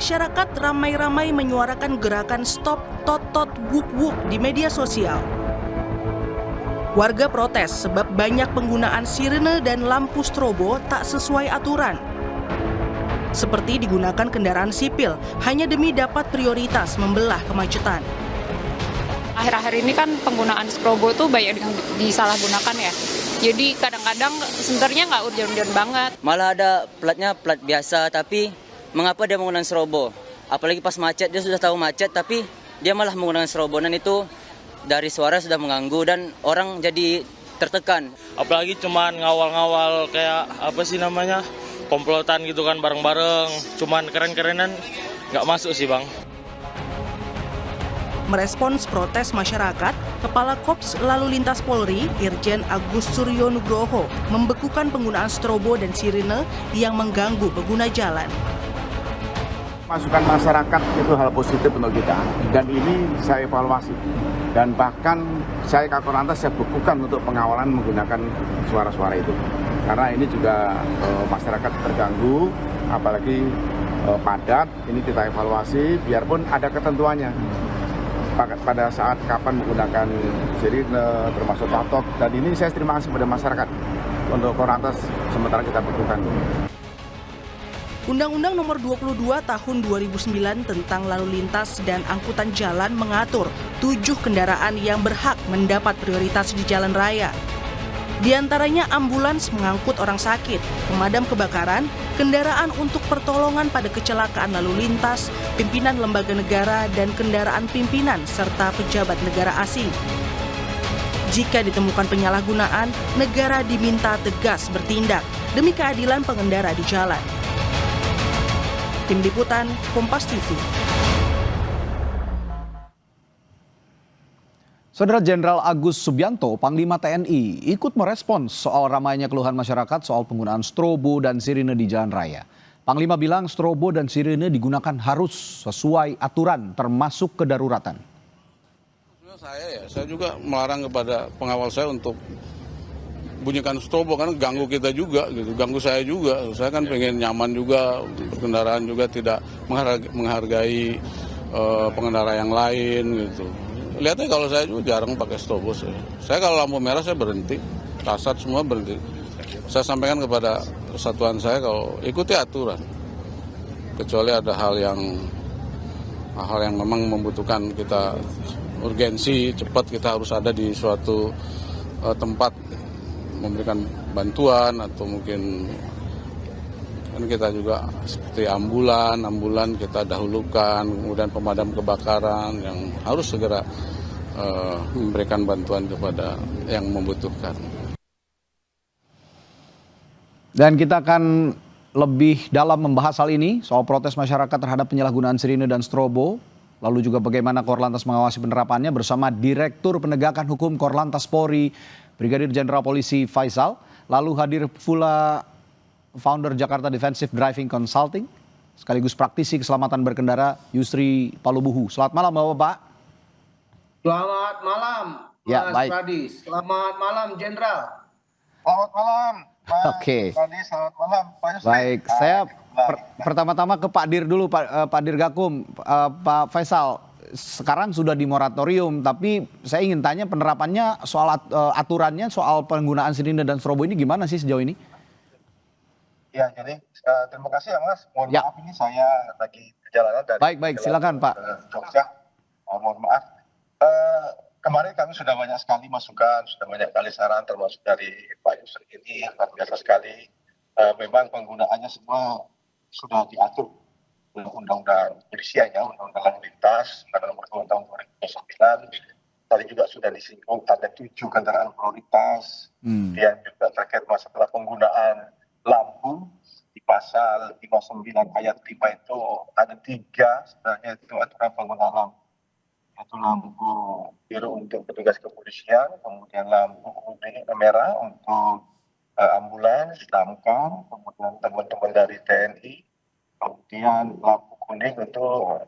masyarakat ramai-ramai menyuarakan gerakan Stop Tot-Tot Wuk-Wuk di media sosial. Warga protes sebab banyak penggunaan sirene dan lampu strobo tak sesuai aturan. Seperti digunakan kendaraan sipil hanya demi dapat prioritas membelah kemacetan. Akhir-akhir ini kan penggunaan strobo tuh banyak yang disalahgunakan ya. Jadi kadang-kadang sebenarnya nggak urgent-urgent banget. Malah ada platnya plat biasa, tapi mengapa dia menggunakan strobo? Apalagi pas macet, dia sudah tahu macet, tapi dia malah menggunakan strobo. Dan itu dari suara sudah mengganggu dan orang jadi tertekan. Apalagi cuman ngawal-ngawal kayak apa sih namanya, komplotan gitu kan bareng-bareng. Cuman keren-kerenan nggak masuk sih bang. Merespons protes masyarakat, Kepala Kops Lalu Lintas Polri, Irjen Agus Suryo Nugroho, membekukan penggunaan strobo dan sirine yang mengganggu pengguna jalan. Masukan masyarakat itu hal positif untuk kita, dan ini saya evaluasi. Dan bahkan saya Kakor Lantas saya bekukan untuk pengawalan menggunakan suara-suara itu. Karena ini juga masyarakat terganggu, apalagi padat, ini kita evaluasi, biarpun ada ketentuannya. Pada saat kapan menggunakan sirine, termasuk patok, dan ini saya terima kasih pada masyarakat untuk Korlantas sementara kita bekukan. Undang-Undang Nomor 22 Tahun 2009 tentang Lalu Lintas dan Angkutan Jalan mengatur 7 kendaraan yang berhak mendapat prioritas di jalan raya. Di antaranya ambulans mengangkut orang sakit, pemadam kebakaran, kendaraan untuk pertolongan pada kecelakaan lalu lintas, pimpinan lembaga negara, dan kendaraan pimpinan serta pejabat negara asing. Jika ditemukan penyalahgunaan, negara diminta tegas bertindak demi keadilan pengendara di jalan. Tim Liputan, Kompas TV. Saudara Jenderal Agus Subianto, Panglima TNI, ikut merespons soal ramainya keluhan masyarakat soal penggunaan strobo dan sirine di jalan raya. Panglima bilang strobo dan sirine digunakan harus sesuai aturan termasuk kedaruratan. Saya juga melarang kepada pengawal saya untuk bunyikan strobo karena ganggu kita juga gitu, ganggu saya juga. Saya kan pengen nyaman juga, kendaraan juga tidak menghargai pengendara yang lain gitu. Lihatnya kalau saya juga jarang pakai strobo saya. Saya kalau lampu merah saya berhenti, kasat semua berhenti. Saya sampaikan kepada satuan saya kalau ikuti aturan. Kecuali ada hal yang memang membutuhkan kita urgensi, cepat kita harus ada di suatu tempat memberikan bantuan atau mungkin kan kita juga seperti ambulan kita dahulukan, kemudian pemadam kebakaran yang harus segera memberikan bantuan kepada yang membutuhkan. Dan kita akan lebih dalam membahas hal ini, soal protes masyarakat terhadap penyalahgunaan sirine dan strobo, lalu juga bagaimana Korlantas mengawasi penerapannya bersama Direktur Penegakan Hukum Korlantas Polri, Brigadir Jenderal Polisi Faisal, lalu hadir pula founder Jakarta Defensive Driving Consulting, sekaligus praktisi keselamatan berkendara Yusri Palubuhu. Selamat malam Bapak-Bapak. Selamat malam Ya, Mas baik. Pradi. Selamat malam Jenderal. Selamat malam, Pak. Oke. Tadi selamat malam, Pak Yusri. Baik, saya pertama-tama ke Pak Dir dulu, Pak Dirgakum. Pak Faisal, sekarang sudah di moratorium, tapi saya ingin tanya penerapannya soal aturannya, soal penggunaan sirine dan strobo ini gimana sih sejauh ini? Ya, jadi terima kasih ya Mas. Mohon Ya. maaf ini saya lagi perjalanan dari Baik, silakan Pak. Jogja. Mohon maaf. Kemarin kami sudah banyak sekali masukan, sudah banyak kali saran termasuk dari Pak Yusri ini, luar biasa sekali. Memang penggunaannya semua sudah diatur dalam Undang-Undang Kepolisian ya, Undang-Undang Lalu Lintas, Nomor 2 Tahun 2009. Tadi juga sudah disinggung ada 7 kendaraan prioritas, kemudian juga terkait masalah penggunaan lampu di pasal 59 ayat 5 itu ada 3 sebenarnya itu aturan penggunaan lampu. Yaitu lampu biru untuk petugas kepolisian, kemudian lampu kuning merah untuk ambulans, damkar, kemudian teman-teman dari TNI, kemudian lampu kuning untuk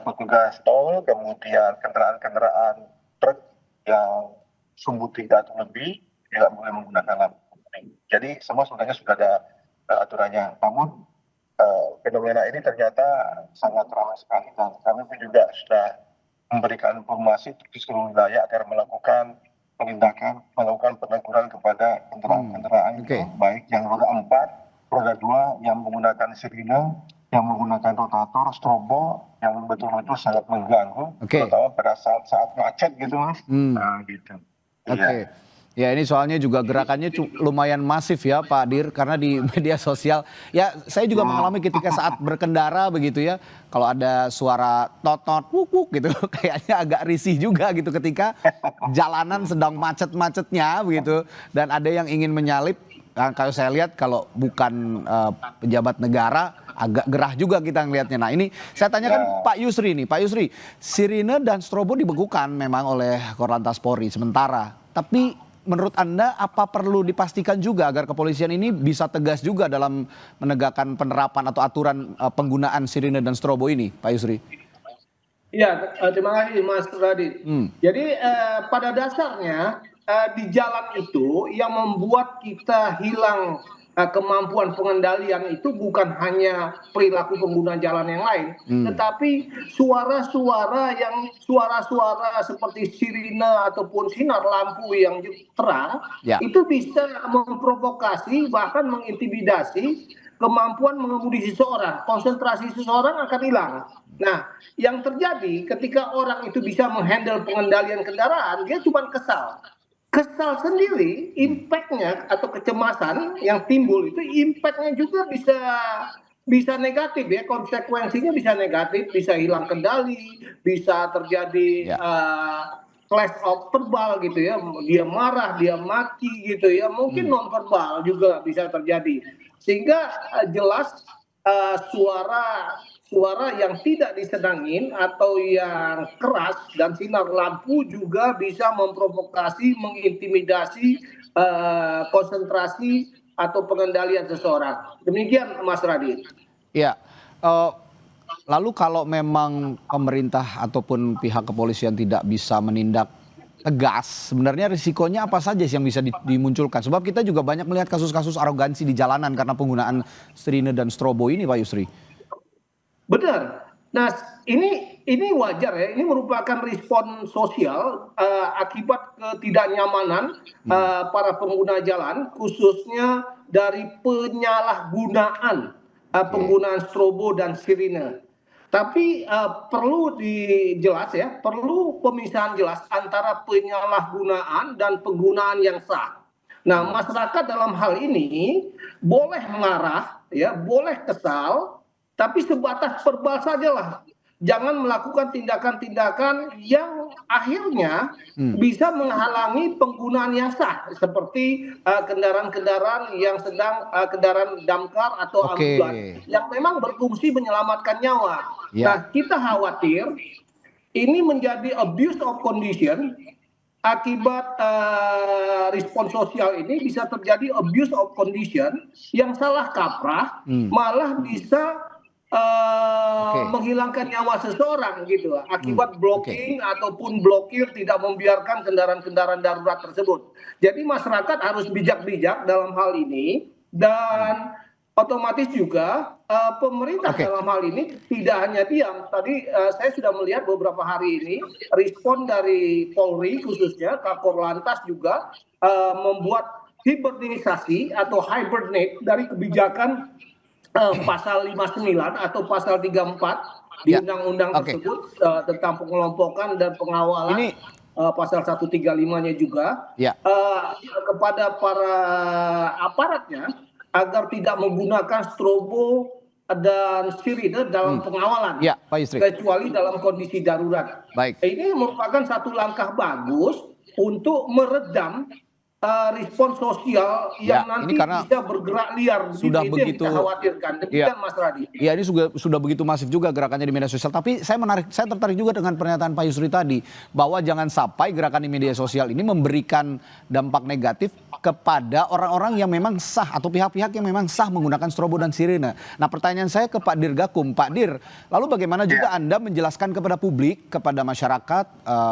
petugas tol, kemudian kendaraan-kendaraan truk yang sumbu 3 atau lebih tidak boleh menggunakan lampu kuning. Jadi semua sebenarnya sudah ada aturannya. Namun fenomena ini ternyata sangat ramai sekali, dan kami pun juga sudah memberikan informasi di seluruh wilayah agar melakukan penindakan, melakukan peneguran kepada kendaraan-kendaraan itu, baik yang roda 4, roda 2 yang menggunakan sirine, yang menggunakan rotator, strobo, yang betul-betul sangat mengganggu, terutama pada saat macet gitu, Mas. Nah, gitu. Oke. Ya, ini soalnya juga gerakannya lumayan masif ya Pak Dir, karena di media sosial. Ya, saya juga mengalami ketika saat berkendara begitu ya, kalau ada suara tot-tot, wuk-wuk gitu, kayaknya agak risih juga gitu ketika jalanan sedang macet-macetnya begitu, dan ada yang ingin menyalip. Nah, kalau saya lihat kalau bukan pejabat negara, agak gerah juga kita ngelihatnya. Nah, ini saya tanyakan Pak Yusri nih, Pak Yusri, sirine dan strobo dibekukan memang oleh Korlantas Polri sementara, tapi menurut Anda apa perlu dipastikan juga agar kepolisian ini bisa tegas juga dalam menegakkan penerapan atau aturan penggunaan sirine dan strobo ini, Pak Yusri? Ya, terima kasih Mas Radit. Jadi pada dasarnya di jalan itu yang membuat kita hilang kemampuan pengendalian itu bukan hanya perilaku pengguna jalan yang lain, tetapi suara-suara seperti sirine ataupun sinar lampu yang terang itu bisa memprovokasi, bahkan mengintimidasi kemampuan mengemudi seseorang. Konsentrasi seseorang akan hilang. Nah, yang terjadi ketika orang itu bisa menghandle pengendalian kendaraan, dia cuma kesal sendiri, impactnya atau kecemasan yang timbul itu impactnya juga bisa negatif ya, konsekuensinya bisa negatif, bisa hilang kendali, bisa terjadi clash of verbal gitu ya, dia marah, dia maki gitu ya, mungkin non verbal juga bisa terjadi, sehingga jelas suara yang tidak disenangin atau yang keras dan sinar lampu juga bisa memprovokasi, mengintimidasi konsentrasi atau pengendalian seseorang. Demikian Mas Radit. Ya, lalu kalau memang pemerintah ataupun pihak kepolisian tidak bisa menindak tegas, sebenarnya risikonya apa saja yang bisa dimunculkan? Sebab kita juga banyak melihat kasus-kasus arogansi di jalanan karena penggunaan sirine dan strobo ini, Pak Yusri. Benar. Nah, ini wajar ya. Ini merupakan respon sosial akibat ketidaknyamanan para pengguna jalan, khususnya dari penyalahgunaan penggunaan strobo dan sirine. Tapi perlu dijelas ya, perlu pemisahan jelas antara penyalahgunaan dan penggunaan yang sah. Nah, masyarakat dalam hal ini boleh marah, ya, boleh kesal, tapi sebatas verbal sajalah. Jangan melakukan tindakan-tindakan yang akhirnya bisa menghalangi penggunaan yang sah, seperti kendaraan-kendaraan yang sedang kendaraan damkar atau ambulans yang memang berfungsi menyelamatkan nyawa. Nah, kita khawatir ini menjadi abuse of condition. Akibat respon sosial ini bisa terjadi abuse of condition yang salah kaprah, malah bisa menghilangkan nyawa seseorang gitu akibat blocking ataupun blokir, tidak membiarkan kendaraan-kendaraan darurat tersebut. Jadi masyarakat harus bijak-bijak dalam hal ini, dan otomatis juga pemerintah dalam hal ini tidak hanya diam. Tadi saya sudah melihat beberapa hari ini respon dari Polri, khususnya Kakor Lantas juga membuat hibernisasi atau hibernate dari kebijakan pasal 59 atau pasal 34 di undang-undang tersebut tentang pengelompokan dan pengawalan, pasal 135-nya juga kepada para aparatnya agar tidak menggunakan strobo dan sirine dalam pengawalan, kecuali dalam kondisi darurat. Ini merupakan satu langkah bagus untuk meredam respon sosial yang nanti bisa bergerak liar. Sudah itu begitu, yang kita khawatirkan. Demikian Mas Radit. Ya, ini sudah begitu masif juga gerakannya di media sosial. Tapi saya tertarik juga dengan pernyataan Pak Yusri tadi, bahwa jangan sampai gerakan di media sosial ini memberikan dampak negatif kepada orang-orang yang memang sah atau pihak-pihak yang memang sah menggunakan strobo dan sirine. Nah, pertanyaan saya ke Pak Dirgakum, Pak Dir, lalu bagaimana juga Anda menjelaskan kepada publik, kepada masyarakat,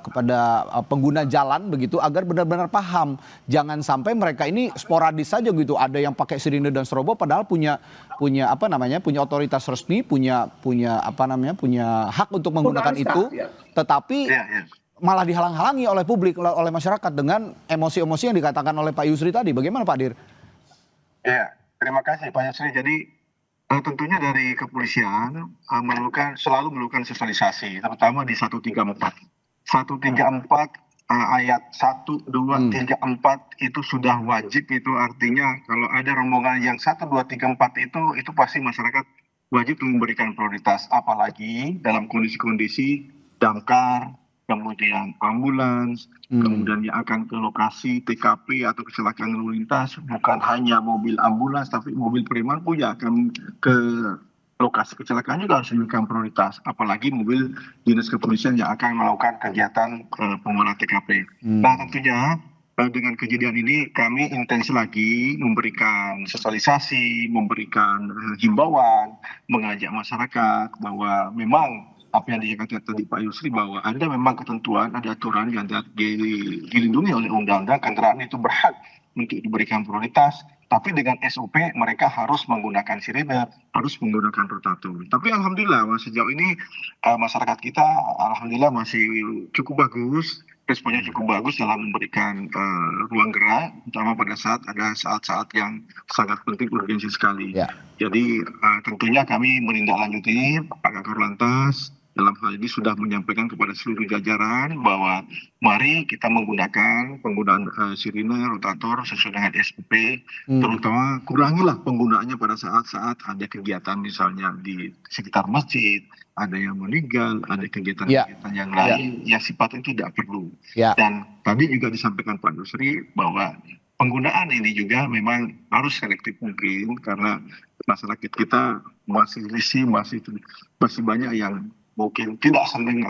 kepada pengguna jalan begitu, agar benar-benar paham jangan sampai mereka ini sporadis saja gitu, ada yang pakai sirine dan strobo padahal punya otoritas resmi, punya hak untuk menggunakan itu, tetapi malah dihalang-halangi oleh publik, oleh masyarakat dengan emosi-emosi yang dikatakan oleh Pak Yusri tadi. Bagaimana Pak Dir? Ya, terima kasih Pak Yusri. Jadi tentunya dari kepolisian selalu melakukan sosialisasi, terutama di 134. 134 ayat 1, 2, 3, 4 itu sudah wajib, itu artinya kalau ada rombongan yang 1, 2, 3, 4 itu pasti masyarakat wajib memberikan prioritas, apalagi dalam kondisi-kondisi damkar, kemudian ambulans, kemudian yang akan ke lokasi TKP atau kecelakaan lalu lintas, bukan hanya mobil ambulans, tapi mobil Preman pun yang akan ke lokasi kecelakaan juga harus diberikan prioritas, apalagi mobil dinas kepolisian yang akan melakukan kegiatan pengolahan TKP. Nah tentunya dengan kejadian ini kami intens lagi memberikan sosialisasi, memberikan himbauan, mengajak masyarakat bahwa memang apa yang dikatakan tadi Pak Yusri, bahwa ada memang ketentuan, ada aturan yang dilindungi oleh undang-undang, kendaraan itu berhak untuk diberikan prioritas, tapi dengan SOP mereka harus menggunakan sirine, harus menggunakan rotator. Tapi alhamdulillah sejauh ini masyarakat kita alhamdulillah masih cukup bagus, responnya cukup bagus dalam memberikan ruang gerak, terutama pada saat ada saat-saat yang sangat penting, urgensi sekali. Jadi tentunya kami menindaklanjuti Pak Kakor Lantas dalam hal ini sudah menyampaikan kepada seluruh jajaran bahwa mari kita menggunakan penggunaan sirine, rotator sesuai dengan SOP, terutama kurangilah penggunaannya pada saat-saat ada kegiatan misalnya di sekitar masjid, ada yang meninggal, ada kegiatan-kegiatan yang lain yang sifatnya tidak perlu. Dan tadi juga disampaikan Pak Yusri bahwa penggunaan ini juga memang harus selektif mungkin, karena masyarakat kita masih banyak yang mungkin tidak senang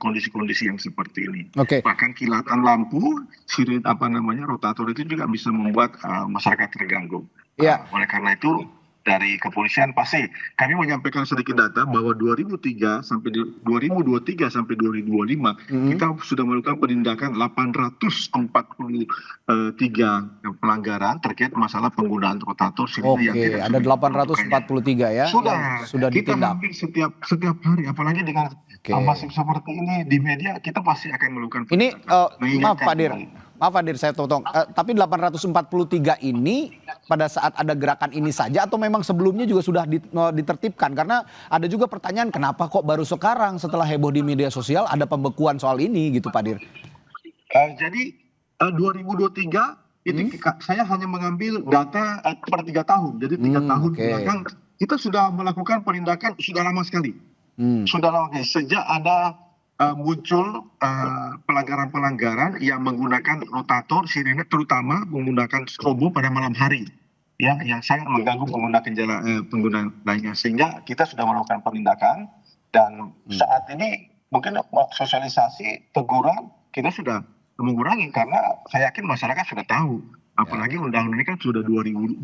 kondisi-kondisi yang seperti ini. Bahkan kilatan lampu, sirine rotator itu juga bisa membuat masyarakat terganggu. Oleh karena itu dari kepolisian pasti kami menyampaikan sedikit data bahwa 2023 sampai 2025 kita sudah melakukan penindakan 843 pelanggaran terkait masalah penggunaan rotator sirine yang tidak ada 843 ya sudah kita ditindak. hampir setiap hari, apalagi dengan masif seperti ini di media, kita pasti akan melakukan ini Maaf Pak Dir, saya potong. Tapi 843 ini pada saat ada gerakan ini saja atau memang sebelumnya juga sudah ditertibkan? Karena ada juga pertanyaan kenapa kok baru sekarang setelah heboh di media sosial ada pembekuan soal ini gitu Pak Dir. Jadi 2023 itu saya hanya mengambil data per 3 tahun. Jadi 3 tahun belakang kita sudah melakukan penindakan sudah lama sekali. Sudah lama sekali. Sejak ada muncul pelanggaran-pelanggaran yang menggunakan rotator sirine, terutama menggunakan strobo pada malam hari, yang sangat mengganggu pengguna lainnya, sehingga kita sudah melakukan penindakan. Dan saat ini mungkin sosialisasi teguran kita sudah mengurangi, karena saya yakin masyarakat sudah tahu, apalagi undang-undang ini kan sudah 2009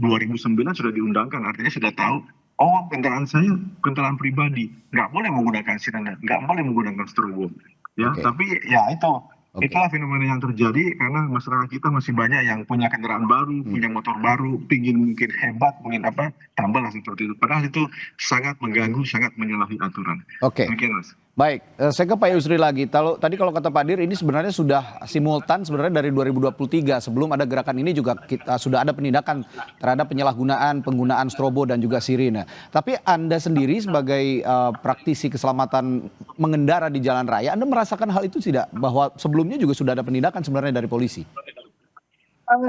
sudah diundangkan, artinya sudah tahu. Oh, kendaraan saya kendaraan pribadi, nggak boleh menggunakan sirine, nggak boleh menggunakan strobo. Tapi itulah fenomena yang terjadi karena masyarakat kita masih banyak yang punya kendaraan baru, punya motor baru, pingin mungkin hebat, mungkin tambahlah seperti itu. Padahal itu sangat mengganggu, sangat menyalahi aturan. Demikian, Mas. Baik, saya ke Pak Yusri lagi. Tadi kalau kata Pak Dir ini sebenarnya sudah simultan sebenarnya dari 2023 sebelum ada gerakan ini juga kita sudah ada penindakan terhadap penggunaan strobo dan juga sirine. Tapi Anda sendiri sebagai praktisi keselamatan mengendara di jalan raya, Anda merasakan hal itu tidak? Bahwa sebelumnya juga sudah ada penindakan sebenarnya dari polisi?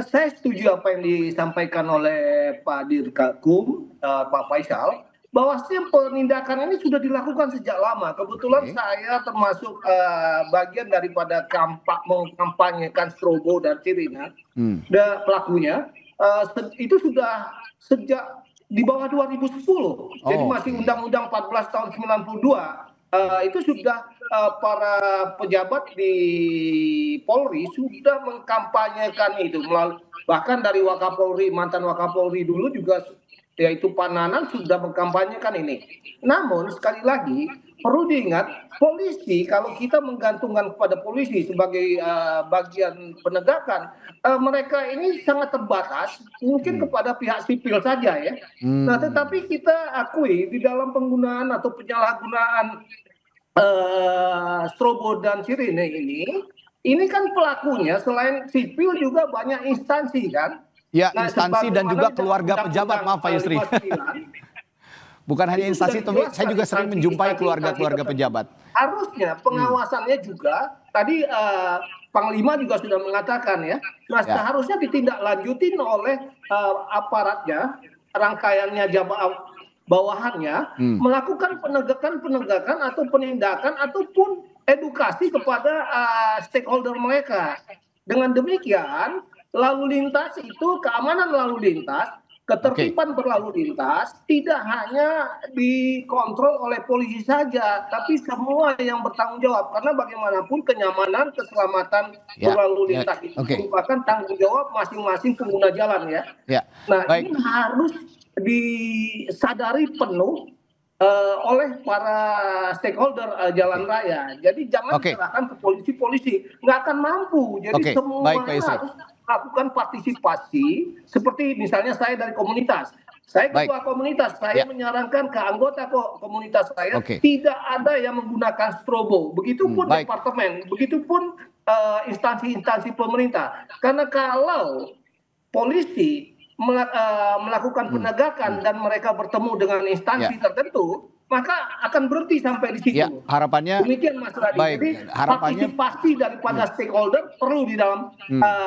Saya setuju apa yang disampaikan oleh Pak Dirgakum, Pak Faisal, bahwasanya penindakan ini sudah dilakukan sejak lama. Kebetulan saya termasuk bagian daripada mengkampanyekan strobo dan sirine. Pelakunya itu sudah sejak di bawah 2010. Jadi masih Undang-Undang 14 tahun 92. Itu sudah para pejabat di Polri sudah mengkampanyekan itu. Bahkan dari Wakapolri, mantan Wakapolri dulu juga, yaitu Pak Nanan, sudah mengkampanyekan ini. Namun sekali lagi perlu diingat, polisi kalau kita menggantungkan kepada polisi sebagai bagian penegakan, mereka ini sangat terbatas, mungkin kepada pihak sipil saja ya. Nah, tetapi kita akui di dalam penggunaan atau penyalahgunaan strobo dan sirine ini kan pelakunya selain sipil juga banyak instansi kan. Ya, Nah, instansi dan juga sebagaimana keluarga dalam pejabat, Undang-Undang maaf Pak Yusri. 59, Bukan hanya itu instansi, sudah tapi dijelaskan saya juga sering menjumpai instansi keluarga-keluarga tertentu. pejabat. Harusnya pengawasannya juga tadi Panglima juga sudah mengatakan ya. Nah, Ya. seharusnya ditindaklanjutin oleh aparatnya, rangkaiannya bawahannya melakukan penegakan atau penindakan ataupun edukasi kepada stakeholder mereka. Dengan demikian, lalu lintas itu keamanan lalu lintas, ketertiban berlalu lintas tidak hanya dikontrol oleh polisi saja, tapi semua yang bertanggung jawab. Karena bagaimanapun kenyamanan, keselamatan Ya, berlalu ya, lintas itu oke. merupakan tanggung jawab masing-masing pengguna jalan ya. Ya, Nah, baik. ini harus disadari penuh oleh para stakeholder jalan raya. Jadi jangan Oke. serahkan ke polisi-polisi, nggak akan mampu. Jadi Oke, baik, Pak semuanya Yusri. harus melakukan partisipasi. Seperti misalnya saya dari komunitas, saya Baik. ketua komunitas, saya Ya. menyarankan ke anggota komunitas saya Oke. tidak ada yang menggunakan strobo. Begitupun Baik. departemen, begitupun instansi-instansi pemerintah. Karena kalau polisi melakukan penegakan dan mereka bertemu dengan instansi tertentu, maka akan berhenti sampai di situ. Ya, harapannya Demikian Mas Radi. baik. Jadi Harapannya partisipasi daripada stakeholder perlu di dalam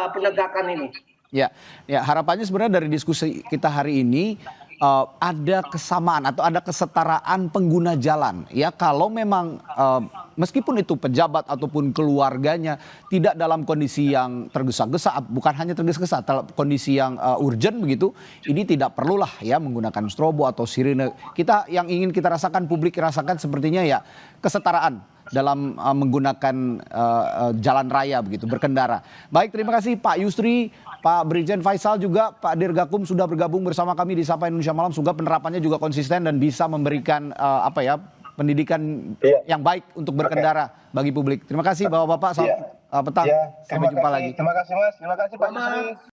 penegakan ini. ya, harapannya sebenarnya dari diskusi kita hari ini ada kesamaan atau ada kesetaraan pengguna jalan. Ya, kalau memang meskipun itu pejabat ataupun keluarganya tidak dalam kondisi yang tergesa-gesa, bukan hanya tergesa-gesa, dalam kondisi yang urgent begitu, ini tidak perlulah ya menggunakan strobo atau sirine. Kita yang ingin kita rasakan, publik rasakan sepertinya ya kesetaraan dalam menggunakan jalan raya begitu, berkendara. Baik, terima kasih Pak Yusri, Pak Brigjen Faisal juga, Pak Dirgakum sudah bergabung bersama kami di Sapa Indonesia Malam. Semoga penerapannya juga konsisten dan bisa memberikan pendidikan yang baik untuk berkendara bagi publik. Terima kasih Bapak-bapak, selamat petang. Ya, Sampai jumpa lagi. Terima kasih Mas, terima kasih Pak Yusri.